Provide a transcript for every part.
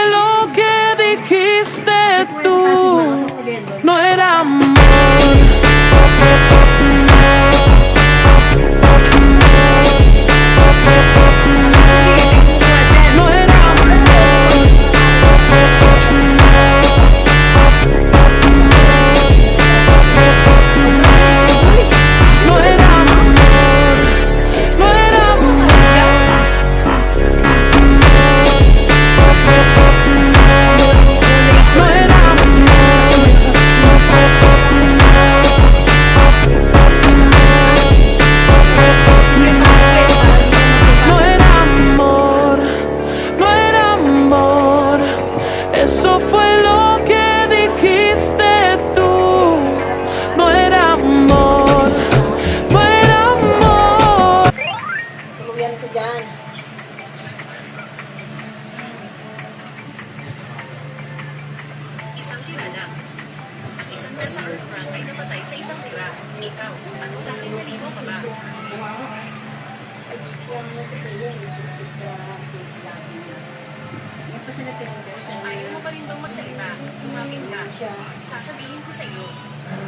lo que dijiste tú. No era amor. No era amor. No era amor. No era amor. No era No era amor, no era amor. Eso fue lo que dijiste tú. No era amor, no era amor. Tuluyan siya dyan. Isang tirada. Ang isang nasa Earthfront ay napatay sa isang tira. Ikaw, anong klaseng naligo ka ba? Ayaw mo pa rin bang magsalita? Lumapit ka. Sasabihin ko sa iyo,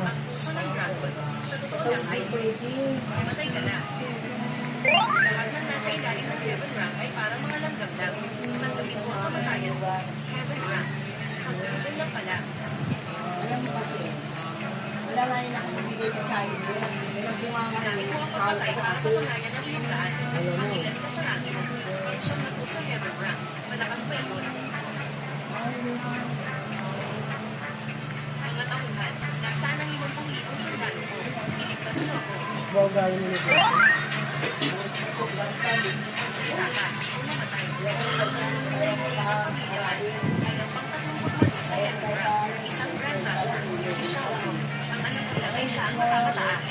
ang puso ng dragon, sa totoo lang ay matay ka na. Lahat ng nasa ilalim ng Heaven Rank ay parang mga langgam lang. Tanggapin mo ang kamatayan. Heaven Rank. Hanggang dyan lang pala. Alam mo kasi, wala nga yung nakabibigay sa child mo. Meron bunga nga Gamit mo ang pagpatay para patunayan ng iyong daan. Ang ilan ka sa langit. Ang siyang na po sa Heaven Rank. Malakas ba yun? Mga tauhan, nasaan ang 50,000 sundalo ko? Iligtas mo ako. Boga yung nito. Sira ka, o namatay. Mas naibigay ang pamilya ka. Ilang pang 30 sa Heaven Rank. Isang Grandmaster, si Shao Kahn. Ang alam ko lang ay siya ang nakakataas.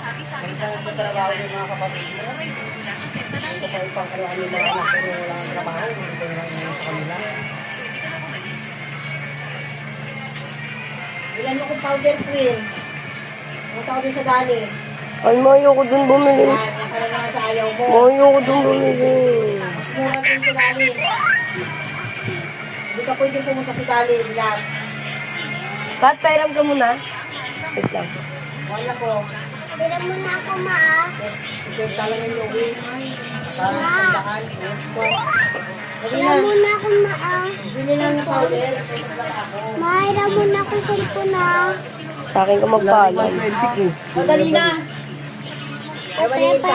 Sabi-sabi na sa pagkakaroon, may isang may mula sa senta natin. Kapag pangkaroon yung mga anak ko na wala ng trabaho, hindi ko lang sa kanila. Pwede ka na bumalis. Ilan mo kong powder queen? Punta ko dun sa dali. Ay, mayo ko dun bumili. Yan, yan ka na nga sa ayaw mo. Mayo ko dun bumili. Mas mura dun sa dali. Hindi ka pwede pumunta sa dali. Bilang. Kat, pairam ka muna. Wait lang. Wala ko. Bila mo na ako, maa. Sige, talagang yung wing. Parang tandaan. Dali Bila na. mo na ako, maa. Bili lang yung powder. Kasi sa baka ako. Maa, mo na ako cellphone na. Sa akin ka magpaalam. Madali na. Ay, wala yung isa.